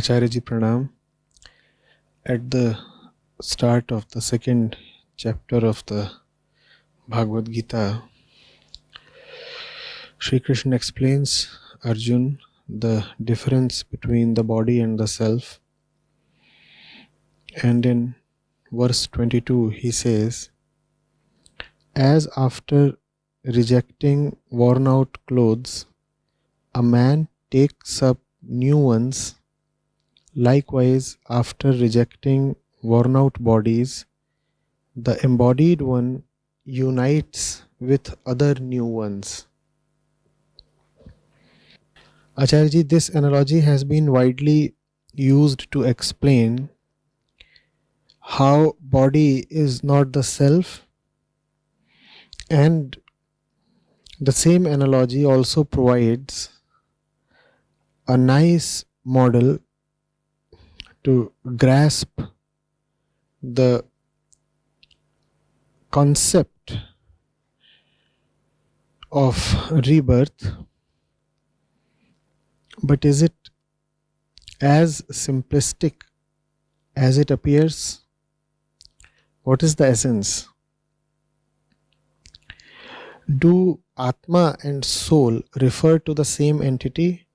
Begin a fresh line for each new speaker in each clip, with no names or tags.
Acharya Ji Pranam. At the start of the second chapter of the Bhagvad Gita, Shri Krishna explains Arjun the difference between the body and the self. And in verse 22 he says, as after rejecting worn out clothes, a man takes up new ones, likewise after rejecting worn out bodies, the embodied one unites with other new ones. Acharya, this analogy has been widely used to explain how body is not the self, and the same analogy also provides a nice model to grasp the concept of rebirth. But is it as simplistic as it appears? What is the essence? Do Atma and soul refer to the same entity?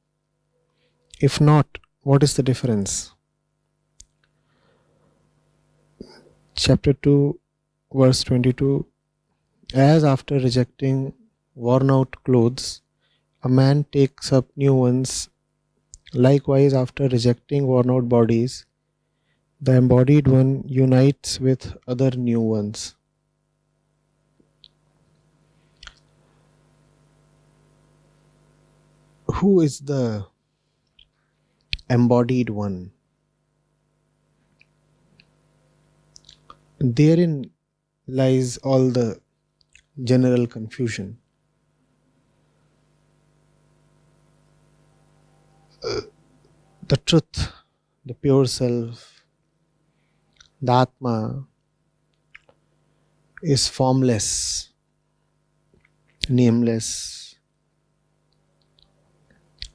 If not, what is the difference? Chapter 2, verse 22. As after rejecting worn out clothes, a man takes up new ones, likewise after rejecting worn out bodies, the embodied one unites with other new ones. Who is the embodied one? Therein lies all the general confusion. The truth, the pure self, the Atma is formless, nameless,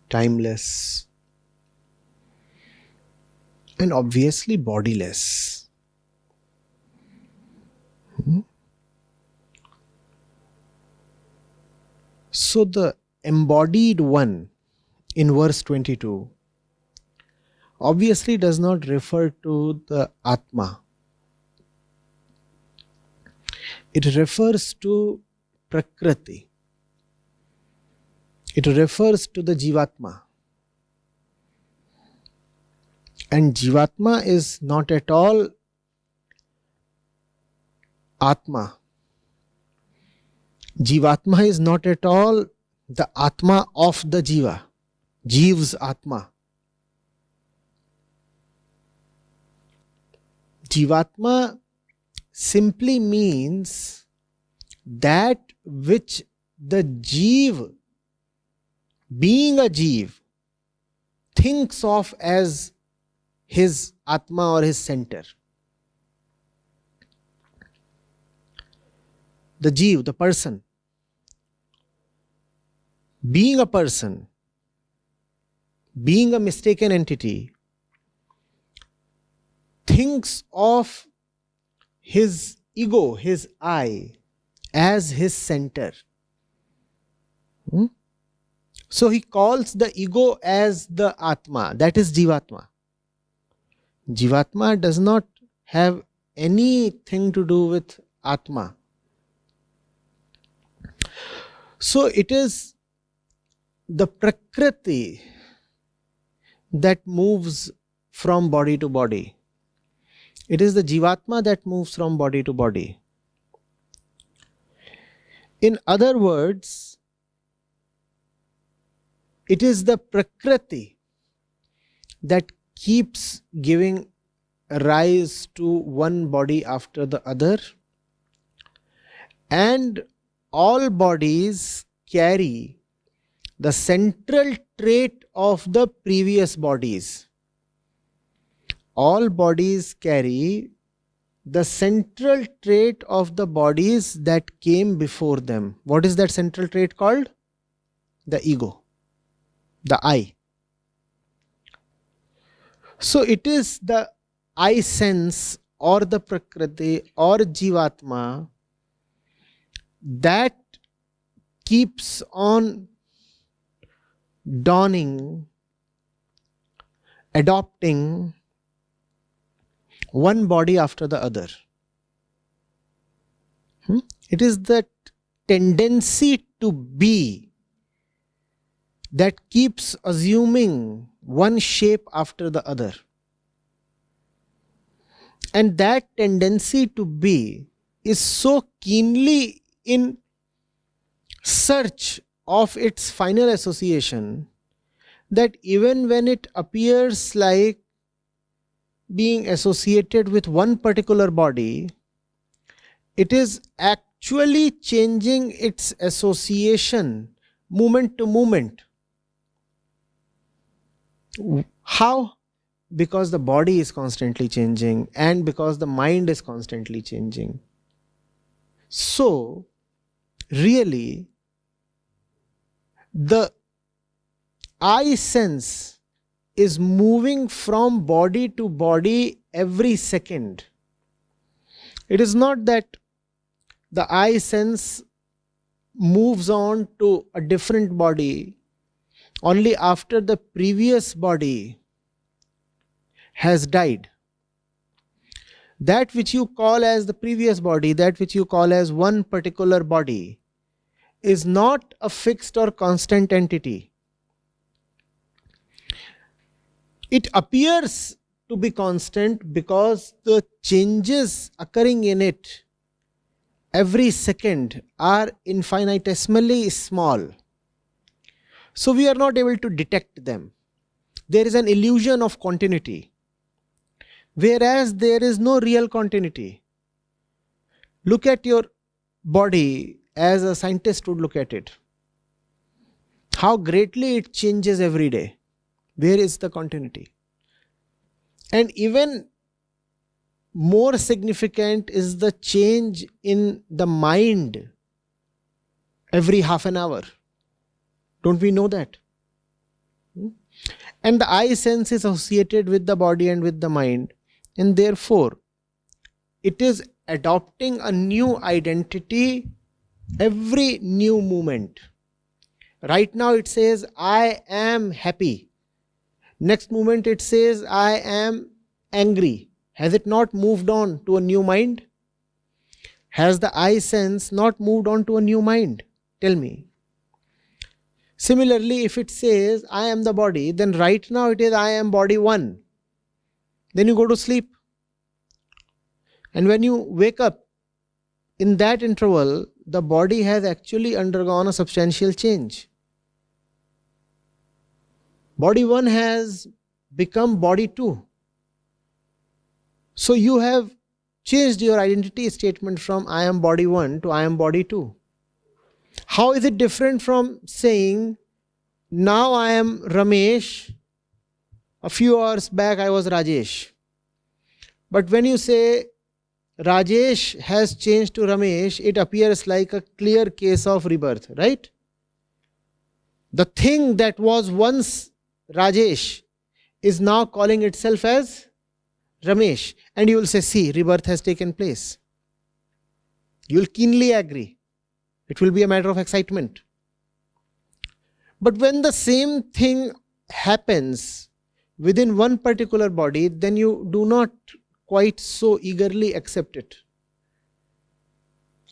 timeless, and obviously bodiless. So the embodied one in verse 22 obviously does not refer to the Atma. It refers to prakriti. It refers to the Jivatma. And Jivatma is not at all Atma. Jivatma is not at all the Atma of the Jiva. Jiv's Atma. Jivatma simply means that which the Jiv, being a Jiv, thinks of as his Atma or his center. The Jiv, the person, being a person, being a mistaken entity, thinks of his ego, his I, as his center. So he calls the ego as the Atma, that is Jivatma. Jivatma does not have anything to do with Atma. So it is the prakriti that moves from body to body. It is the Jivatma that moves from body to body. In other words, it is the prakriti that keeps giving rise to one body after the other, and all bodies carry the central trait of the previous bodies. All bodies carry the central trait of the bodies that came before them. What is that central trait called? The ego, the I. So it is the I sense or the prakriti or Jivatma that keeps on dawning, adopting one body after the other. It is that tendency to be that keeps assuming one shape after the other. And that tendency to be is so keenly in search of its final association that even when it appears like being associated with one particular body, it is actually changing its association moment to moment. How? Because the body is constantly changing and because the mind is constantly changing. So, really, the I sense is moving from body to body every second. It is not that the I sense moves on to a different body only after the previous body has died. That which you call as the previous body, that which you call as one particular body, is not a fixed or constant entity. It appears to be constant because the changes occurring in it every second are infinitesimally small. So we are not able to detect them. There is an illusion of continuity, whereas there is no real continuity. Look at your body as a scientist would look at it. How greatly it changes every day. Where is the continuity? And even more significant is the change in the mind every half an hour. Don't we know that? And the I sense is associated with the body and with the mind, and therefore it is adopting a new identity every new moment. Right now it says, I am happy. Next moment it says, I am angry. Has it not moved on to a new mind? Has the I sense not moved on to a new mind? Tell me. Similarly, if it says, I am the body, then right now it is, I am body one. Then you go to sleep. And when you wake up, in that interval, the body has actually undergone a substantial change. Body one has become body two. So you have changed your identity statement from I am body one to I am body two. How is it different from saying, now I am Ramesh, a few hours back I was Rajesh. But when you say Rajesh has changed to Ramesh, it appears like a clear case of rebirth, right? The thing that was once Rajesh is now calling itself as Ramesh. And you will say, see, rebirth has taken place. You will keenly agree. It will be a matter of excitement. But when the same thing happens within one particular body, then you do not quite so eagerly accept it.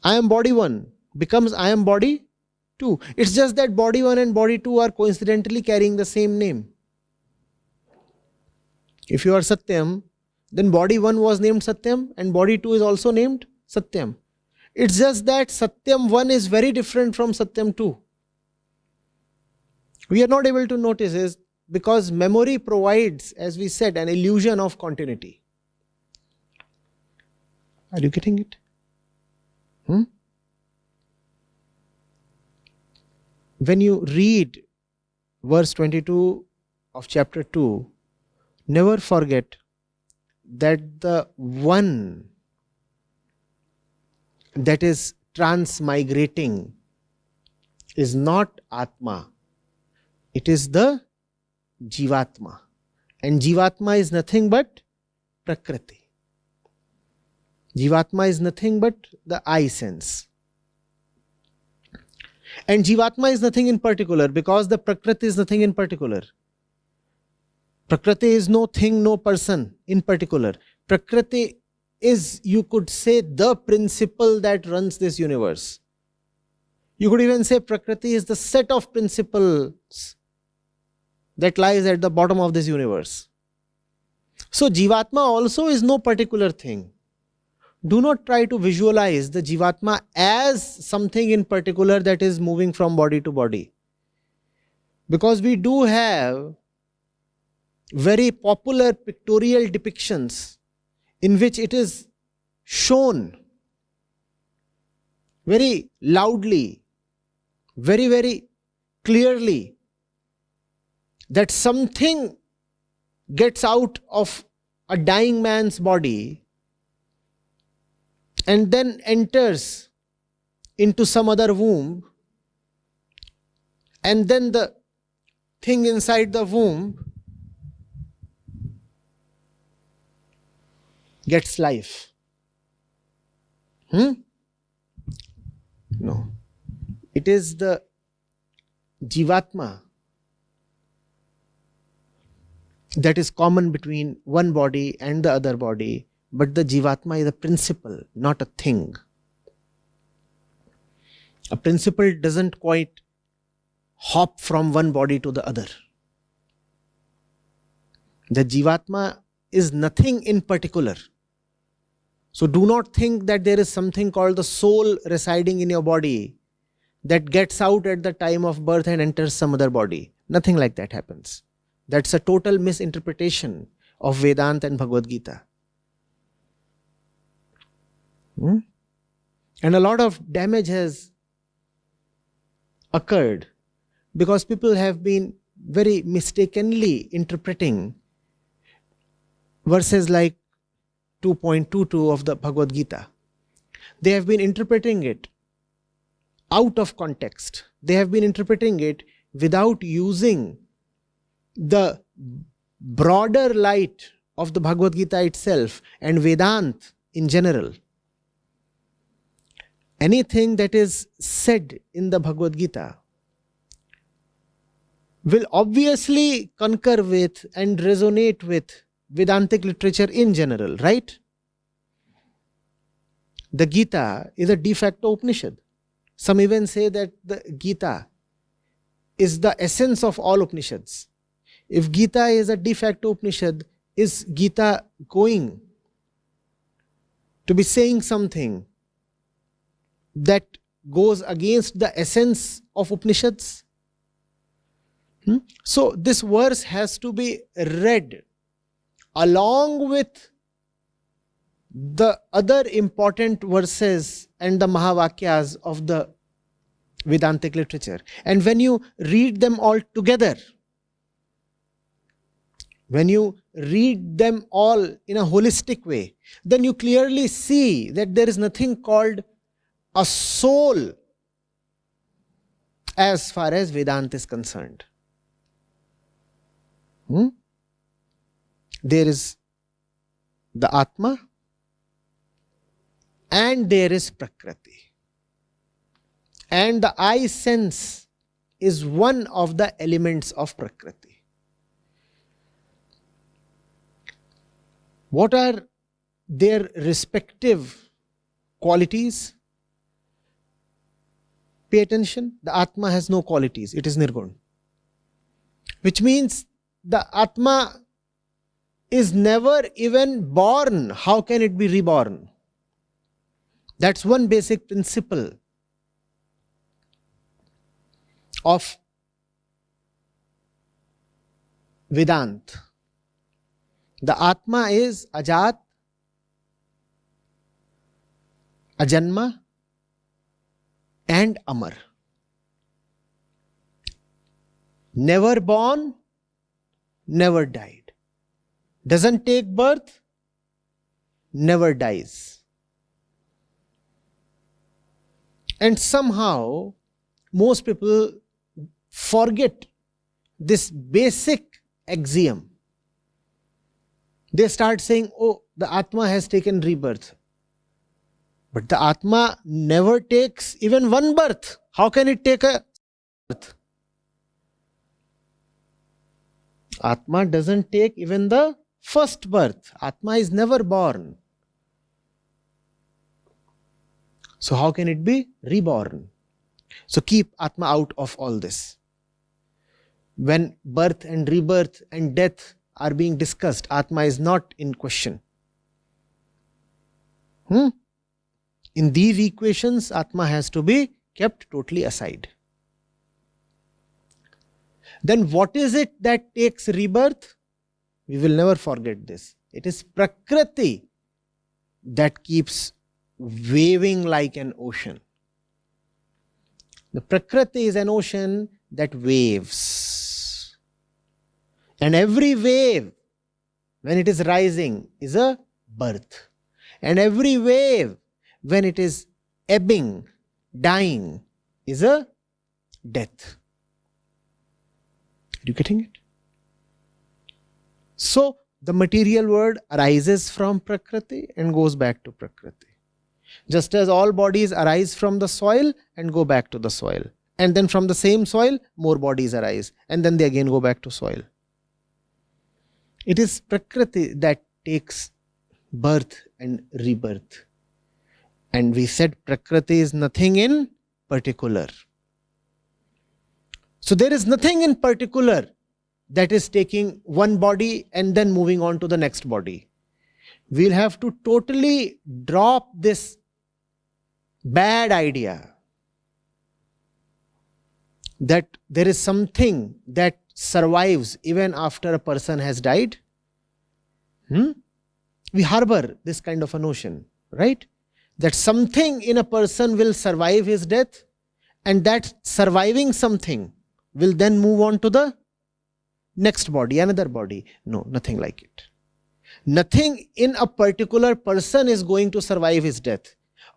I am body one becomes I am body two. It's just that body one and body two are coincidentally carrying the same name. If you are Satyam, then body one was named Satyam and body two is also named Satyam. It's just that Satyam 1 is very different from Satyam 2. We are not able to notice is because memory provides, as we said, an illusion of continuity. Are you getting it? When you read verse 22 of chapter 2, never forget that the one that is transmigrating is not Atma. It is the Jivatma. And Jivatma is nothing but prakriti. Jivatma is nothing but the I sense. And Jivatma is nothing in particular because the prakriti is nothing in particular. Prakriti is no thing, no person in particular. Prakriti is, you could say, the principle that runs this universe. You could even say Prakriti is the set of principles that lies at the bottom of this universe. So Jivatma also is no particular thing. Do not try to visualize the Jivatma as something in particular that is moving from body to body. Because we do have very popular pictorial depictions in which it is shown very loudly, very, very clearly that something gets out of a dying man's body and then enters into some other womb, and then the thing inside the womb gets life. No. It is the Jivatma that is common between one body and the other body, but the Jivatma is a principle, not a thing. A principle doesn't quite hop from one body to the other. The Jivatma is nothing in particular. So do not think that there is something called the soul residing in your body that gets out at the time of birth and enters some other body. Nothing like that happens. That's a total misinterpretation of Vedanta and Bhagavad Gita. And a lot of damage has occurred because people have been very mistakenly interpreting verses like 2.22 of the Bhagvad Gita. They have been interpreting it out of context. They have been interpreting it without using the broader light of the Bhagavad Gita itself and Vedanta in general. Anything that is said in the Bhagavad Gita will obviously concur with and resonate with Vedantic literature in general, right? The Gita is a de facto Upanishad. Some even say that the Gita is the essence of all Upanishads. If Gita is a de facto Upanishad, is Gita going to be saying something that goes against the essence of Upanishads? So this verse has to be read along with the other important verses and the Mahavakyas of the Vedantic literature. And when you read them all together, when you read them all in a holistic way, then you clearly see that there is nothing called a soul as far as Vedanta is concerned. There is the Atma and there is prakriti. And the I sense is one of the elements of prakriti. What are their respective qualities? Pay attention. The Atma has no qualities. It is Nirgun. Which means the Atma is never even born. How can it be reborn? That's one basic principle of Vedanta. The Atma is Ajat, Ajanma and Amar. Never born, never died. Doesn't take birth, never dies. And somehow, most people forget this basic axiom They start saying, oh, the Atma has taken rebirth. But the Atma never takes even one birth. How can it take a birth? Atma doesn't take even the first birth. Atma is never born. So how can it be reborn? So keep Atma out of all this. When birth and rebirth and death are being discussed, Atma is not in question. In these equations, Atma has to be kept totally aside. Then what is it that takes rebirth? We will never forget this. It is prakriti that keeps waving like an ocean. The prakriti is an ocean that waves. And every wave, when it is rising, is a birth. And every wave, when it is ebbing, dying, is a death. Are you getting it? So, the material world arises from Prakriti and goes back to Prakriti. Just as all bodies arise from the soil and go back to the soil. And then from the same soil, more bodies arise. And then they again go back to soil. It is Prakriti that takes birth and rebirth. And we said Prakriti is nothing in particular. So there is nothing in particular that is taking one body and then moving on to the next body. We'll have to totally drop this bad idea that there is something that survives even after a person has died. We harbor this kind of a notion, right? That something in a person will survive his death, and that surviving something will then move on to the next body, another body. No, nothing like it. Nothing in a particular person is going to survive his death.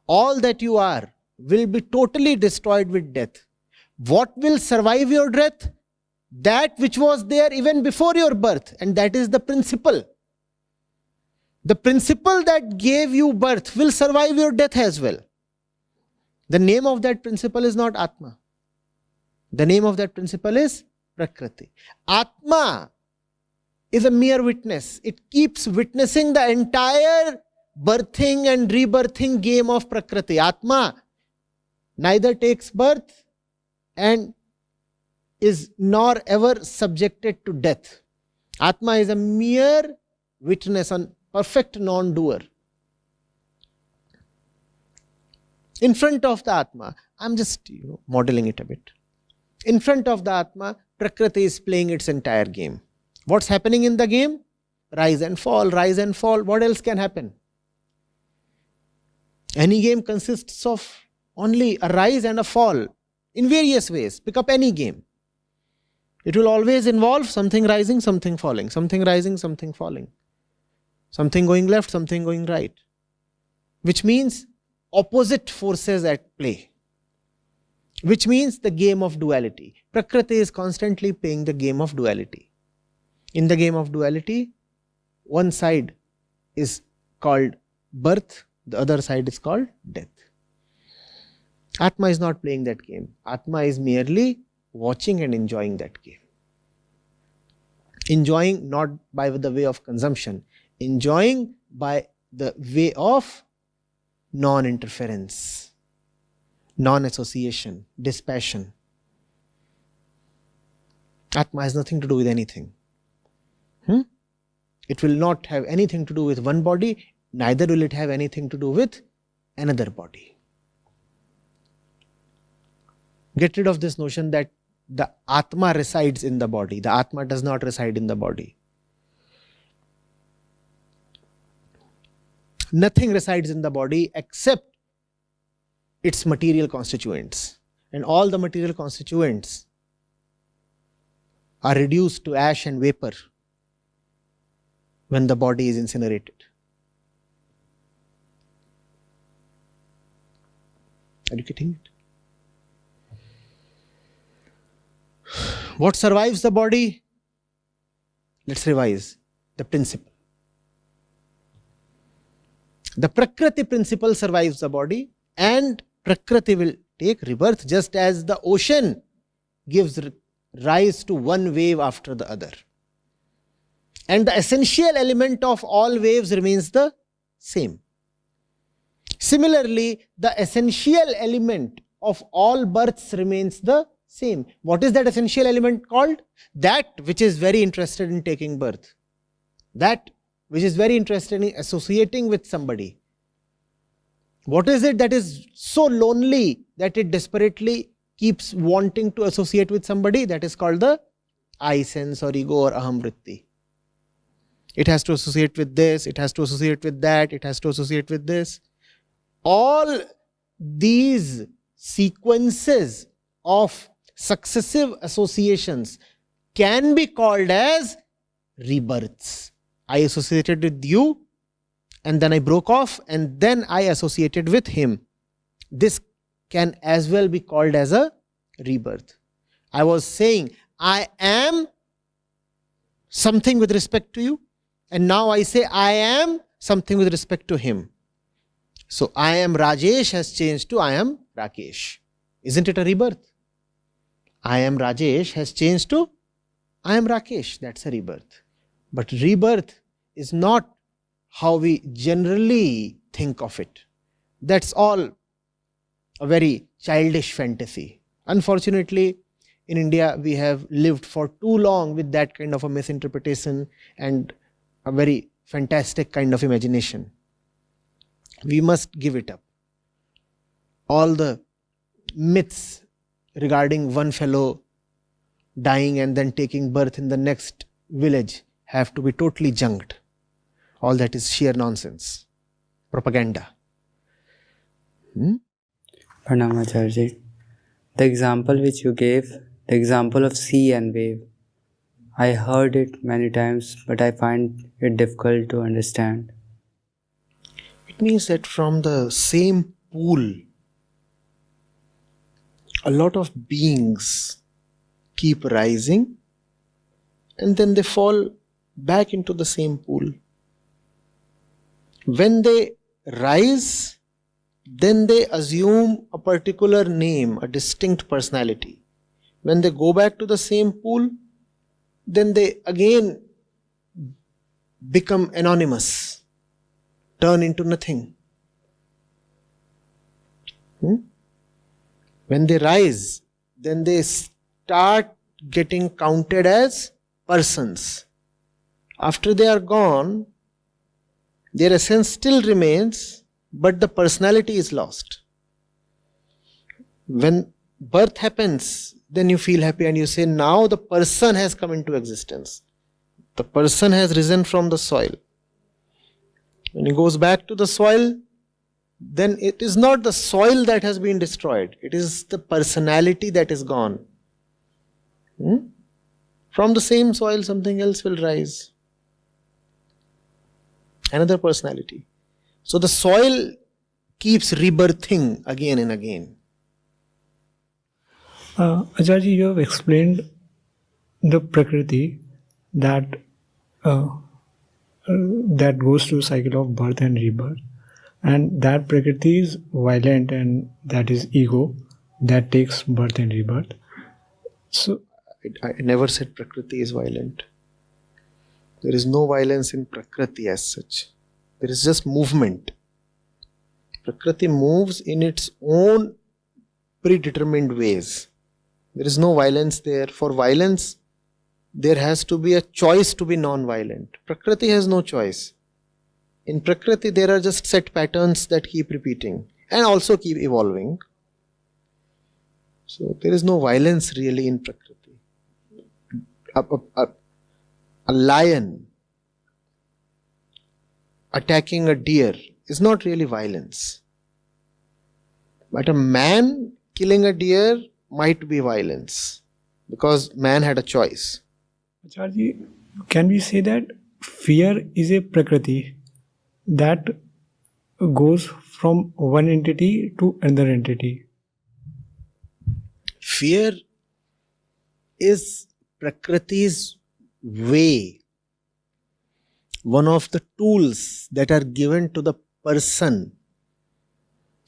All that you are will be totally destroyed with death. What will survive your death? That which was there even before your birth, and that is the principle. The principle that gave you birth will survive your death as well. The name of that principle is not Atma. The name of that principle is Prakriti. Atma is a mere witness. It keeps witnessing the entire birthing and rebirthing game of Prakriti. Atma neither takes birth and is nor ever subjected to death. Atma is a mere witness, a perfect non-doer. In front of the Atma, I'm just modeling it a bit. In front of the Atma, Prakriti is playing its entire game. What's happening in the game? Rise and fall, rise and fall. What else can happen? Any game consists of only a rise and a fall in various ways. Pick up any game. It will always involve something rising, something falling, something rising, something falling, something going left, something going right, which means opposite forces at play, which means the game of duality. Prakriti is constantly playing the game of duality. In the game of duality, one side is called birth, the other side is called death. Atma is not playing that game. Atma is merely watching and enjoying that game. Enjoying not by the way of consumption, enjoying by the way of non-interference, non-association, dispassion. Atma has nothing to do with anything. It will not have anything to do with one body, neither will it have anything to do with another body. Get rid of this notion that the Atma resides in the body. The Atma does not reside in the body. Nothing resides in the body except its material constituents. And all the material constituents are reduced to ash and vapor when the body is incinerated. Are you getting it? What survives the body? Let's revise the principle. The prakriti principle survives the body, and prakriti will take rebirth, just as the ocean gives rise to one wave after the other. And the essential element of all waves remains the same. Similarly, the essential element of all births remains the same. What is that essential element called? That which is very interested in taking birth. That which is very interested in associating with somebody. What is it that is so lonely that it desperately keeps wanting to associate with somebody? That is called the I sense or ego or aham vritti. It has to associate with this, it has to associate with that, it has to associate with this. All these sequences of successive associations can be called as rebirths. I associated with you, and then I broke off, and then I associated with him. This can as well be called as a rebirth. I was saying, I am something with respect to you, and now I say, I am something with respect to him. So, I am Rajesh has changed to I am Rakesh. Isn't it a rebirth? I am Rajesh has changed to I am Rakesh. That's a rebirth. But rebirth is not how we generally think of it. That's all a very childish fantasy. Unfortunately, in India, we have lived for too long with that kind of a misinterpretation and a very fantastic kind of imagination. We must give it up. All the myths regarding one fellow dying and then taking birth in the next village have to be totally junked. All that is sheer nonsense. Propaganda.
Pranam Acharya. The example which you gave, the example of sea and wave, I heard it many times, but I find it difficult to understand.
It means that from the same pool, a lot of beings keep rising and then they fall back into the same pool. When they rise, then they assume a particular name, a distinct personality. When they go back to the same pool, then they again become anonymous, turn into nothing. When they rise, then they start getting counted as persons. After they are gone, their essence still remains, but the personality is lost. When birth happens, then you feel happy and you say, now the person has come into existence. The person has risen from the soil. When he goes back to the soil, then it is not the soil that has been destroyed. It is the personality that is gone. From the same soil, something else will rise. Another personality. So the soil keeps rebirthing again and again.
Acharya, you have explained the prakriti that that goes through cycle of birth and rebirth, and that prakriti is violent, and that is ego that takes birth and rebirth. So
I never said prakriti is violent. There is no violence in prakriti as such. There is just movement. Prakriti moves in its own predetermined ways. There is no violence there. For violence, there has to be a choice to be non-violent. Prakriti has no choice. In Prakriti, there are just set patterns that keep repeating and also keep evolving. So there is no violence really in Prakriti. A lion attacking a deer is not really violence. But a man killing a deer might be violence because man had a choice.
Acharya, can we say that fear is a prakriti that goes from one entity to another entity?
Fear is Prakriti's way, one of the tools that are given to the person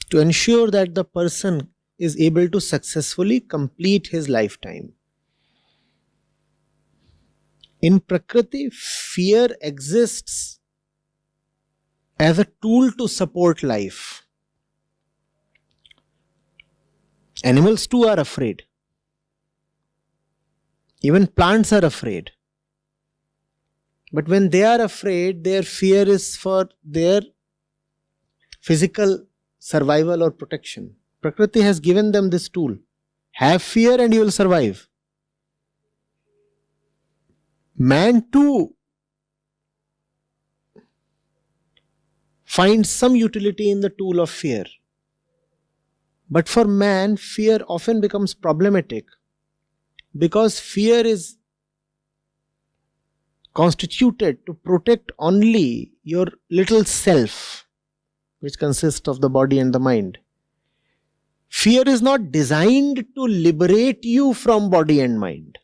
to ensure that the person is able to successfully complete his lifetime. In Prakriti, fear exists as a tool to support life. Animals too are afraid. Even plants are afraid. But when they are afraid, their fear is for their physical survival or protection. Prakriti has given them this tool. Have fear and you will survive. Man too finds some utility in the tool of fear. But for man, fear often becomes problematic because fear is constituted to protect only your little self, which consists of the body and the mind. Fear is not designed to liberate you from body and mind.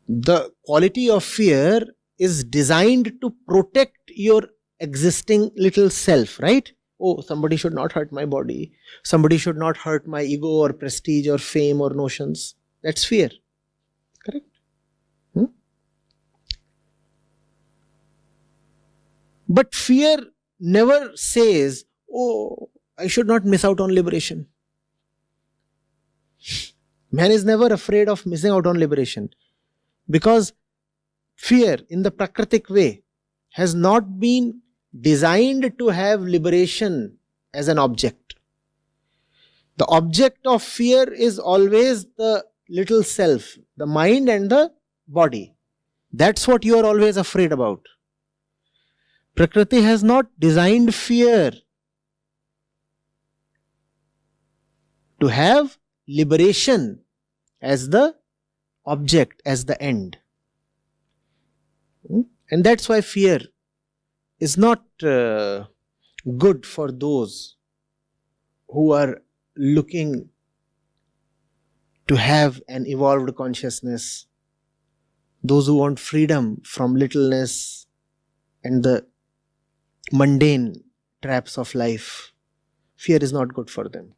The quality of fear is designed to protect your existing little self, right? Oh, somebody should not hurt my body. Somebody should not hurt my ego or prestige or fame or notions. That's fear. Correct? But fear never says, oh, I should not miss out on liberation. Man is never afraid of missing out on liberation because fear in the Prakritic way has not been designed to have liberation as an object. The object of fear is always the little self, the mind and the body. That's what you are always afraid about. Prakriti has not designed fear to have liberation as the object, as the end. And that's why fear is not good for those who are looking to have an evolved consciousness, those who want freedom from littleness and the mundane traps of life. Fear is not good for them.